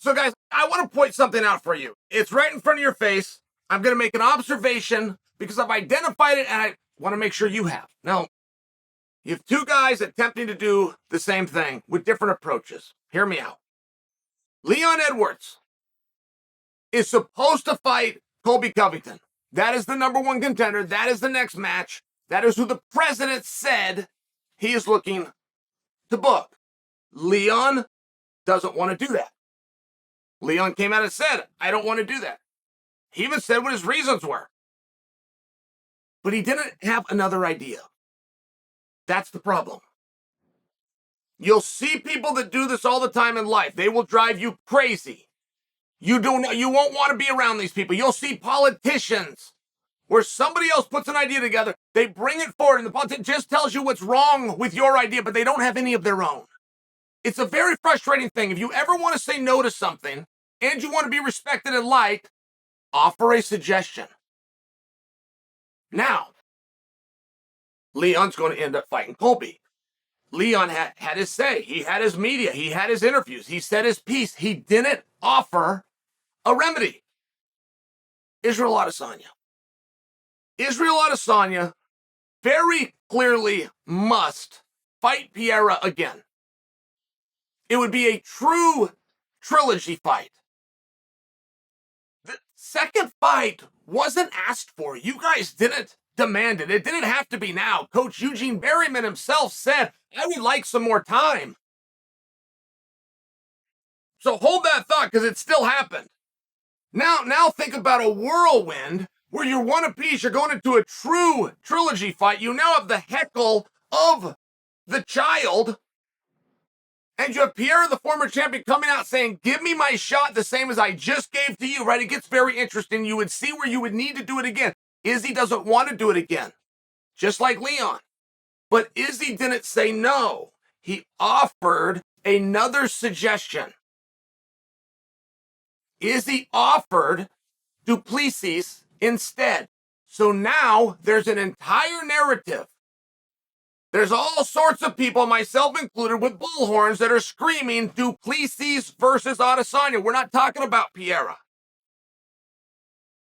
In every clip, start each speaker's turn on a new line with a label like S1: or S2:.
S1: So, guys, I want to point something out for you. It's right in front of your face. I'm going to make an observation because I've identified it, and I want to make sure you have. Now, you have two guys attempting to do the same thing with different approaches. Hear me out. Leon Edwards is supposed to fight Colby Covington. That is the number one contender. That is the next match. That is who the president said he is looking to book. Leon doesn't want to do that. Leon came out and said, I don't want to do that. He even said what his reasons were. But he didn't have another idea. That's the problem. You'll see people that do this all the time in life. They will drive you crazy. You won't want to be around these people. You'll see politicians where somebody else puts an idea together, they bring it forward, and the politician just tells you what's wrong with your idea, but they don't have any of their own. It's a very frustrating thing. If you ever want to say no to something and you want to be respected and liked, offer a suggestion. Now, Leon's going to end up fighting Colby. Leon had his say. He had his media. He had his interviews. He said his piece. He didn't offer a remedy. Israel Adesanya. Israel Adesanya very clearly must fight Pereira again. It would be a true trilogy fight. The second fight wasn't asked for. You guys didn't demand it. It didn't have to be now. Coach Eugene Berryman himself said, I would like some more time. So hold that thought because it still happened. Now think about a whirlwind where you're one apiece. You're going into a true trilogy fight. You now have the heckle of the child. And you have Pierre, the former champion, coming out saying, give me my shot the same as I just gave to you, right? It gets very interesting. You would see where you would need to do it again. Izzy doesn't want to do it again, just like Leon. But Izzy didn't say no. He offered another suggestion. Izzy offered Duplessis instead. So now there's an entire narrative. There's all sorts of people, myself included, with bullhorns that are screaming Duplessis versus Adesanya. We're not talking about Pereira.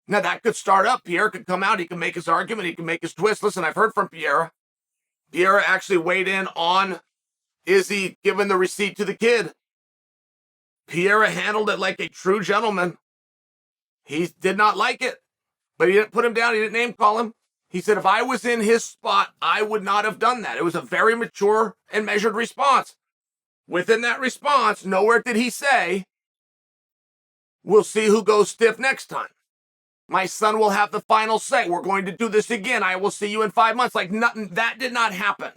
S1: Now, that could start up. Pierre could come out. He can make his argument. He can make his twist. Listen, I've heard from Pereira. Pereira actually weighed in on Izzy giving the receipt to the kid. Pereira handled it like a true gentleman. He did not like it, but he didn't put him down. He didn't name call him. He said, if I was in his spot, I would not have done that. It was a very mature and measured response. Within that response, nowhere did he say, we'll see who goes stiff next time. My son will have the final say. We're going to do this again. I will see you in 5 months. Like nothing, that did not happen.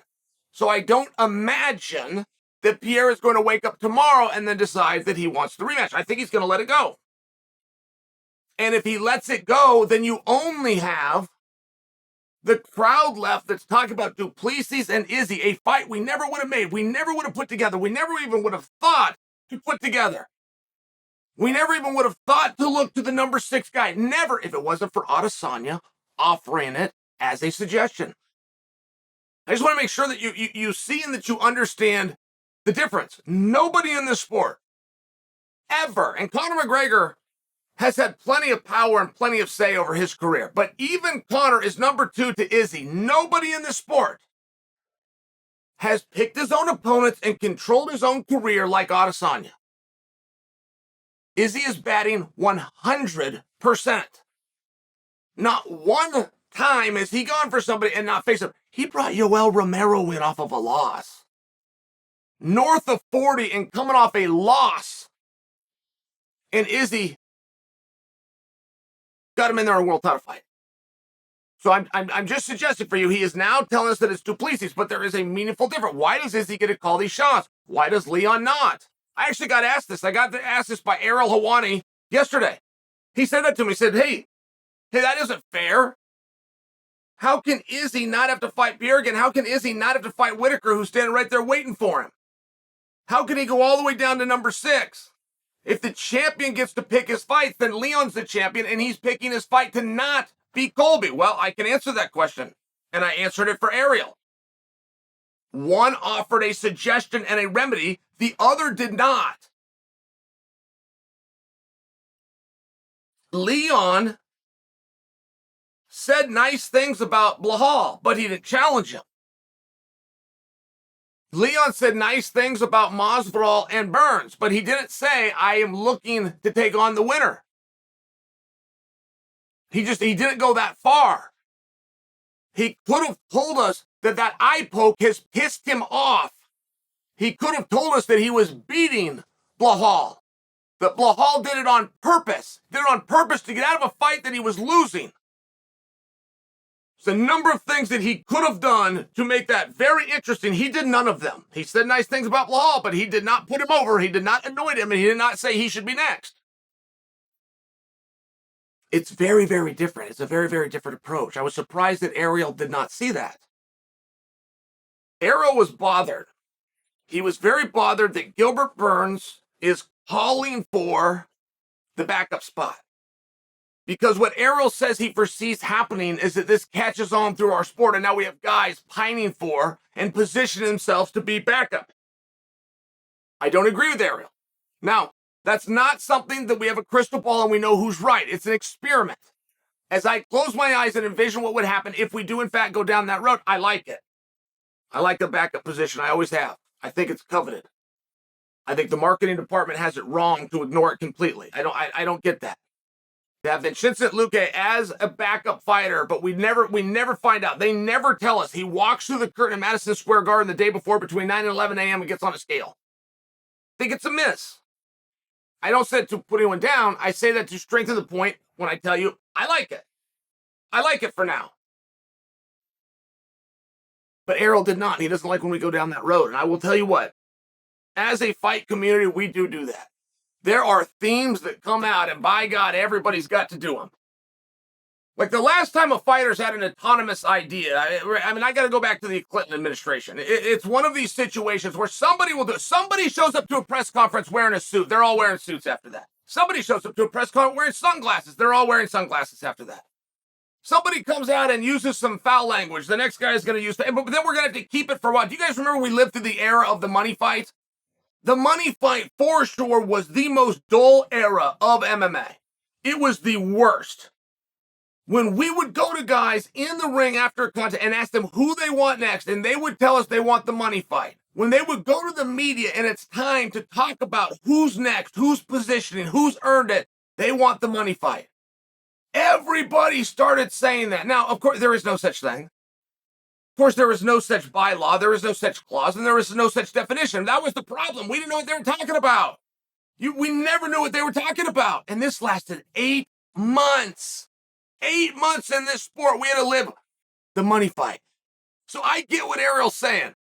S1: So I don't imagine that Pierre is going to wake up tomorrow and then decide that he wants the rematch. I think he's going to let it go. And if he lets it go, then you only have the crowd left that's talking about Duplessis and Izzy, a fight we never would have made. We never would have put together. We never even would have thought to put together. We never even would have thought to look to the number 6 guy. Never, if it wasn't for Adesanya offering it as a suggestion. I just want to make sure that you see and that you understand the difference. Nobody in this sport ever, and Conor McGregor has had plenty of power and plenty of say over his career, but even Conor is number 2 to Izzy. Nobody in the sport has picked his own opponents and controlled his own career like Adesanya. Izzy is batting 100%. Not one time has he gone for somebody and not faced him. He brought Yoel Romero in off of a loss. North of 40 and coming off a loss. And Izzy got him in there in a world title fight. So I'm just suggesting for you, he is now telling us that it's Duplessis, but there is a meaningful difference. Why does Izzy get to call these shots? Why does Leon not? I actually got asked this. I got asked this by Ariel Helwani yesterday. He said that to me. He said, hey, that isn't fair. How can Izzy not have to fight Pierre again? How can Izzy not have to fight Whitaker, who's standing right there waiting for him? How can he go all the way down to number 6? If the champion gets to pick his fights, then Leon's the champion, and he's picking his fight to not beat Colby. Well, I can answer that question, and I answered it for Ariel. One offered a suggestion and a remedy. The other did not. Leon said nice things about Blahal, but he didn't challenge him. Leon said nice things about Masvidal and Burns, but he didn't say, I am looking to take on the winner. He didn't go that far. He could have told us that eye poke has pissed him off. He could have told us that he was beating Blahal, that Blahal did it on purpose, to get out of a fight that he was losing. There's a number of things that he could have done to make that very interesting. He did none of them. He said nice things about Blahal, but he did not put him over. He did not anoint him, and he did not say he should be next. It's very, very different. It's a very, very different approach. I was surprised that Ariel did not see that. Ariel was bothered. He was very bothered that Gilbert Burns is calling for the backup spot. Because what Ariel says he foresees happening is that this catches on through our sport, and now we have guys pining for and positioning themselves to be backup. I don't agree with Ariel. Now, that's not something that we have a crystal ball and we know who's right. It's an experiment. As I close my eyes and envision what would happen if we do in fact go down that road, I like it. I like the backup position. I always have. I think it's coveted. I think the marketing department has it wrong to ignore it completely. I don't get that. To have Vincent Luque as a backup fighter, but we never find out. They never tell us. He walks through the curtain in Madison Square Garden the day before between 9 and 11 a.m. and gets on a scale. I think it's a miss. I don't say it to put anyone down. I say that to strengthen the point when I tell you I like it. I like it for now. But Errol did not. He doesn't like when we go down that road. And I will tell you what, as a fight community, we do that. There are themes that come out, and by God, everybody's got to do them. Like the last time a fighter's had an autonomous idea, I got to go back to the Clinton administration. It's one of these situations where somebody will do it. Somebody shows up to a press conference wearing a suit. They're all wearing suits after that. Somebody shows up to a press conference wearing sunglasses. They're all wearing sunglasses after that. Somebody comes out and uses some foul language. The next guy is going to use that. But then we're going to have to keep it for a while. Do you guys remember we lived through the era of the money fight? The money fight, for sure, was the most dull era of MMA. It was the worst. When we would go to guys in the ring after a contest and ask them who they want next, and they would tell us they want the money fight. When they would go to the media and it's time to talk about who's next, who's positioning, who's earned it, they want the money fight. Everybody started saying that. Now, of course, there is no such thing. Of course, there is no such bylaw, there is no such clause, and there is no such definition. That was the problem. We didn't know what they were talking about. We never knew what they were talking about. And this lasted 8 months. 8 months in this sport. We had to live the money fight. So I get what Ariel's saying,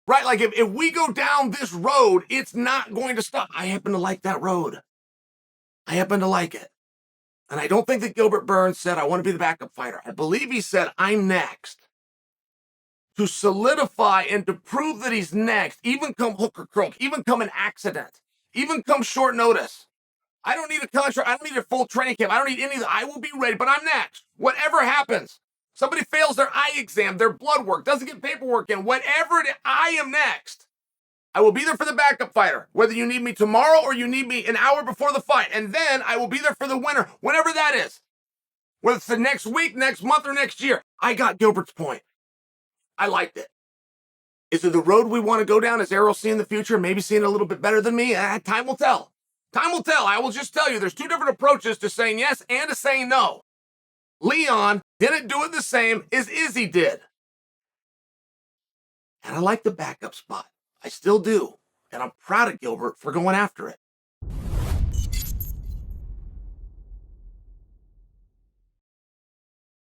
S1: right? Like if we go down this road, it's not going to stop. I happen to like that road. I happen to like it. And I don't think that Gilbert Burns said, I want to be the backup fighter. I believe he said, I'm next. To solidify and to prove that he's next, even come hook or croak, even come an accident, even come short notice. I don't need a contract. I don't need a full training camp. I don't need any of that. I will be ready, but I'm next. Whatever happens, somebody fails their eye exam, their blood work, doesn't get paperwork in, whatever it is, I am next. I will be there for the backup fighter, whether you need me tomorrow or you need me an hour before the fight. And then I will be there for the winner, whenever that is. Whether it's the next week, next month, or next year. I got Gilbert's point. I liked it. Is it the road we want to go down? Is Errol seeing the future? Maybe seeing a little bit better than me? Time will tell. Time will tell. I will just tell you, there's two different approaches to saying yes and to saying no. Leon didn't do it the same as Izzy did. And I like the backup spot. I still do. And I'm proud of Gilbert for going after it.